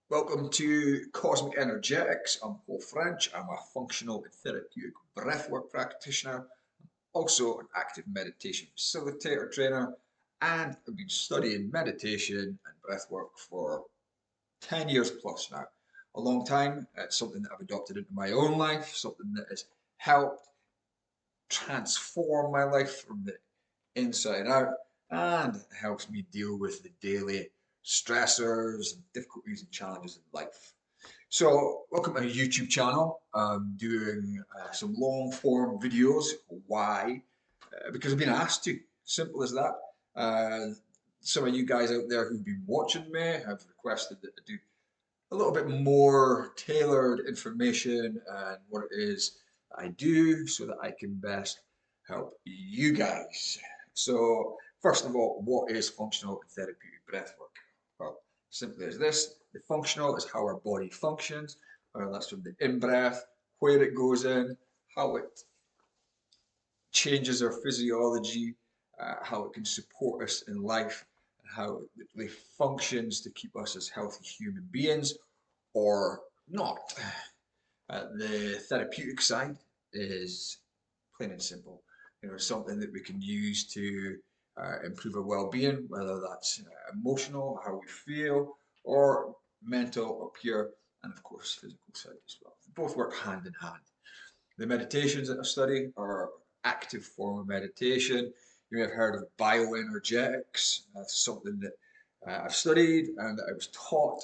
Welcome to Cosmic Energetics. I'm Paul French. I'm a functional and therapeutic breathwork practitioner, also an active meditation facilitator trainer, and I've been studying meditation and breathwork for 10 years plus now. A long time. It's something that I've adopted into my own life, something that has helped transform my life from the inside out, and it helps me deal with the daily stressors and difficulties and challenges in life. So, welcome to my YouTube channel. I'm doing some long form videos. Why? Because I've been asked to. Simple as that. Uh, some of you guys out there who've been watching me have requested that I do a little bit more tailored information and what it is I do so that I can best help you guys. So, first of all, what is functional and therapeutic breathwork? Well, simply as this: the functional is how our body functions, that's from the in breath, where it goes in, how it changes our physiology, how it can support us in life, and how it really functions to keep us as healthy human beings or not. The therapeutic side is plain and simple. Something that we can use to improve our well-being, whether that's emotional, how we feel, or mental up here, and of course physical side as well. They both work hand in hand. The meditations that I study are active form of meditation. You may have heard of bioenergetics. That's something that I've studied and that I was taught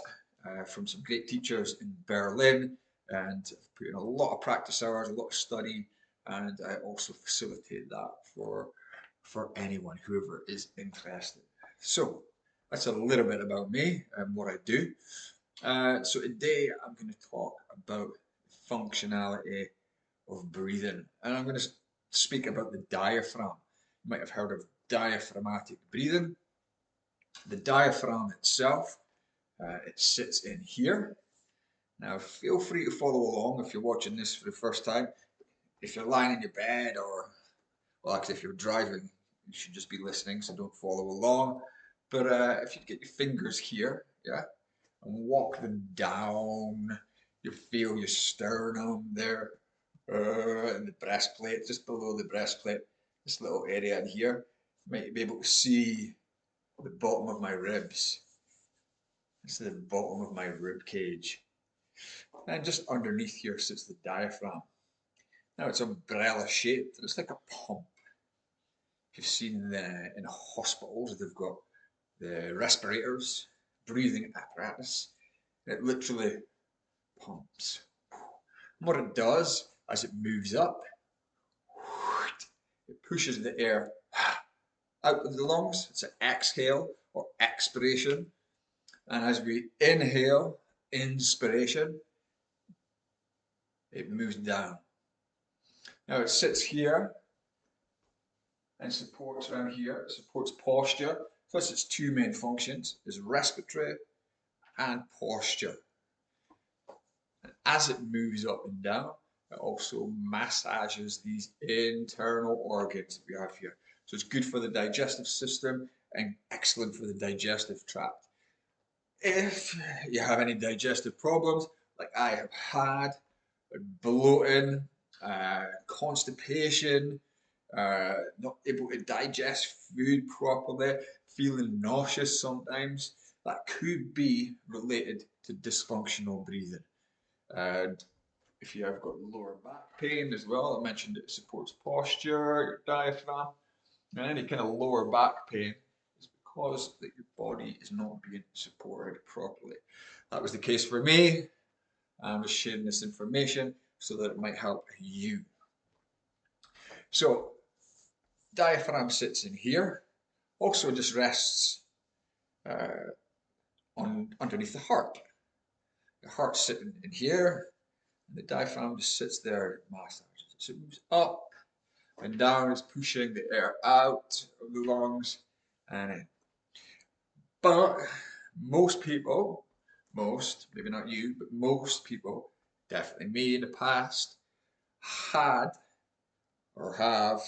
from some great teachers in Berlin, and I've put in a lot of practice hours, a lot of study, and I also facilitate that for anyone, whoever is interested. So that's a little bit about me and what I do. So today I'm going to talk about functionality of breathing, and I'm going to speak about the diaphragm. You might have heard of diaphragmatic breathing. The diaphragm itself, it sits in here. Now, feel free to follow along if you're watching this for the first time. If you're lying in your bed, or, well, actually, if you're driving, you should just be listening, so don't follow along. But if you get your fingers here, yeah, and walk them down, you feel your sternum there, and the breastplate, just below the breastplate, this little area in here. You might be able to see the bottom of my ribs. This is the bottom of my rib cage. And just underneath here sits the diaphragm. Now it's umbrella shaped, it's like a pump. If you've seen in hospitals, they've got the respirators, breathing apparatus. It literally pumps. And what it does as it moves up, it pushes the air out of the lungs. It's an exhale or expiration. And as we inhale, inspiration, it moves down. Now it sits here and supports around here. It supports posture. So that's its two main functions, is respiratory and posture. And as it moves up and down, it also massages these internal organs that we have here. So it's good for the digestive system and excellent for the digestive tract. If you have any digestive problems, like I have had, bloating, constipation, not able to digest food properly, feeling nauseous sometimes, that could be related to dysfunctional breathing. And if you have got lower back pain as well, I mentioned it supports posture, your diaphragm, and any kind of lower back pain is because that your body is not being supported properly. That was the case for me. I'm just sharing this information so that it might help you. So, diaphragm sits in here, also just rests underneath the heart. The heart's sitting in here, and the diaphragm just sits there, massages. So it moves up and down, it's pushing the air out of the lungs and in. But most people, maybe not you, but most people, definitely me in the past, had or have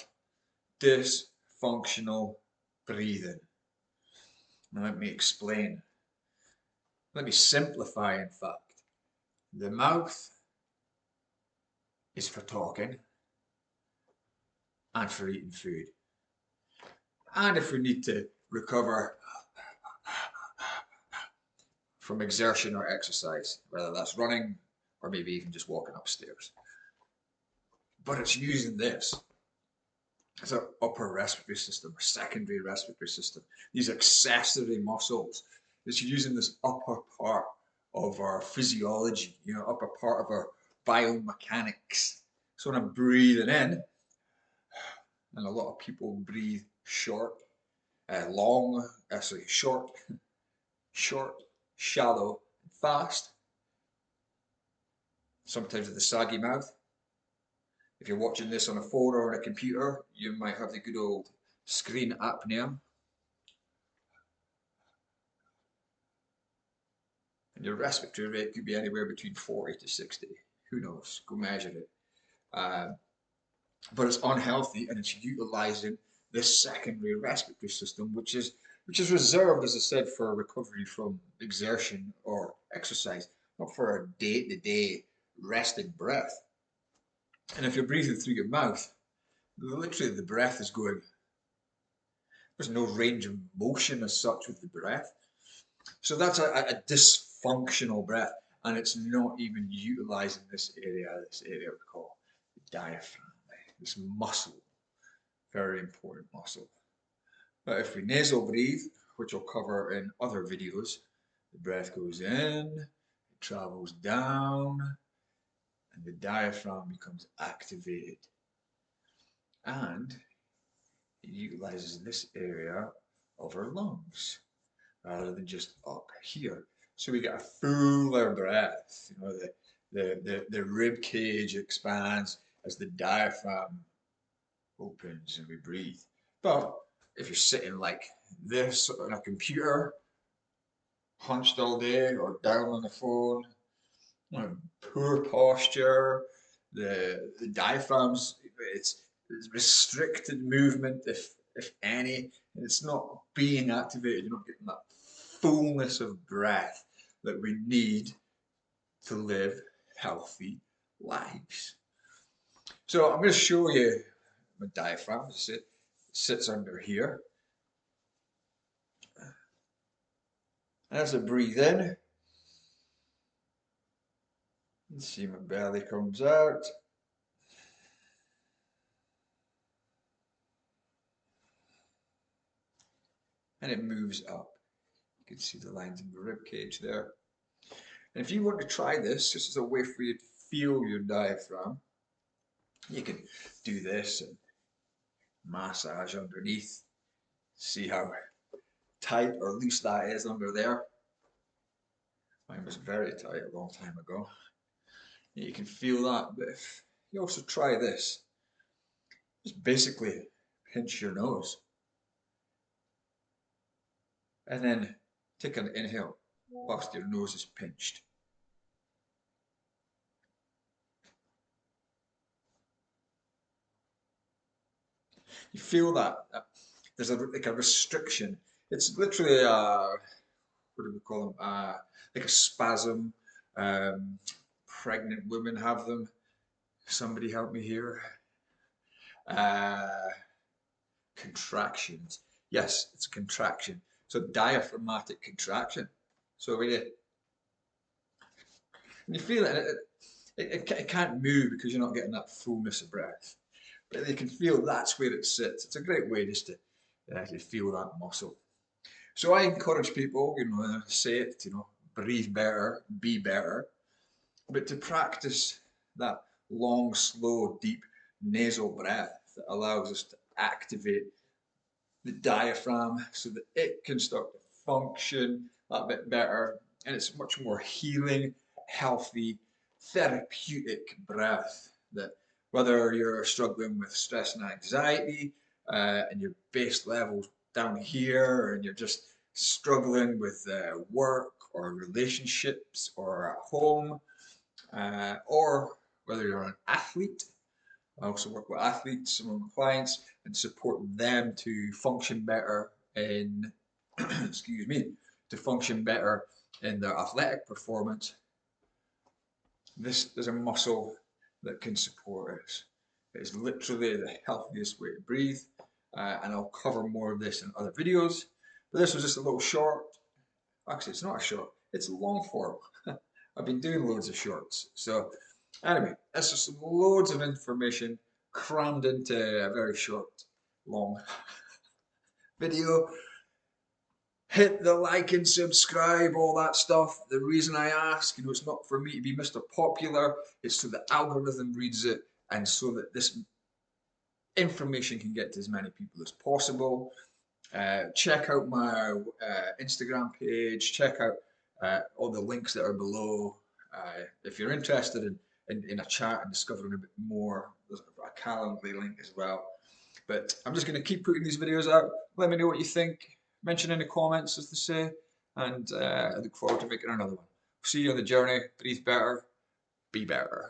dysfunctional breathing. Now let me explain. Let me simplify, in fact. The mouth is for talking and for eating food. And if we need to recover from exertion or exercise, whether that's running or maybe even just walking upstairs. But it's using this as our upper respiratory system or secondary respiratory system, these accessory muscles. It's using this upper part of our physiology, upper part of our biomechanics. So when I'm breathing in, and a lot of people breathe short, short, shallow, and fast. Sometimes with a saggy mouth. If you're watching this on a phone or on a computer, you might have the good old screen apnea. And your respiratory rate could be anywhere between 40 to 60. Who knows? Go measure it. But it's unhealthy, and it's utilizing this secondary respiratory system, which is reserved, as I said, for recovery from exertion or exercise, not for a day-to-day resting breath. And if you're breathing through your mouth, literally the breath is going. There's no range of motion as such with the breath. So that's a dysfunctional breath, and it's not even utilizing this area we call the diaphragm, this muscle, very important muscle. But if we nasal breathe, which I'll cover in other videos, the breath goes in, it travels down, and the diaphragm becomes activated. And it utilizes this area of our lungs rather than just up here. So we get a fuller breath. The rib cage expands as the diaphragm opens and we breathe. But if you're sitting like this on a computer, hunched all day, or down on the phone, poor posture, the diaphragm's it's restricted movement, if any, and it's not being activated. You're not getting that fullness of breath that we need to live healthy lives. So I'm going to show you my diaphragm. It sits under here. As I breathe in, you see my belly comes out. And it moves up. You can see the lines in the rib cage there. And if you want to try this, just as a way for you to feel your diaphragm, you can do this and massage underneath. See how tight or loose that is under there. Mine was very tight a long time ago. You can feel that, but if you also try this, just basically pinch your nose. And then take an inhale whilst your nose is pinched. You feel that there's like a restriction. It's literally what do we call them? Like a spasm. Pregnant women have them. Somebody help me here. Contractions. Yes, it's a contraction. So diaphragmatic contraction. So when you feel it can't move because you're not getting that fullness of breath. But you can feel that's where it sits. It's a great way just to actually feel that muscle. So I encourage people, say it, breathe better, be better, but to practice that long, slow, deep nasal breath that allows us to activate the diaphragm so that it can start to function a bit better. And it's much more healing, healthy, therapeutic breath that whether you're struggling with stress and anxiety and your base levels down here and you're just struggling with work or relationships or at home, or whether you're an athlete. I also work with athletes, some of my clients, and support them to function better in, excuse me, to function better in their athletic performance, this is a muscle that can support us. It's literally the healthiest way to breathe, and I'll cover more of this in other videos. But this was just a little short. Actually, it's not a short, it's long form. I've been doing loads of shorts. So, anyway, that's just loads of information crammed into a very short, long video. Hit the like and subscribe, all that stuff. The reason I ask, it's not for me to be Mr. Popular, it's so the algorithm reads it and so that this information can get to as many people as possible. Check out my Instagram page, check out all the links that are below. If you're interested in a chat and discovering a bit more, there's a Calendly link as well. But I'm just going to keep putting these videos out. Let me know what you think. Mention in the comments, as they say. And I look forward to making another one. See you on the journey. Breathe better. Be better.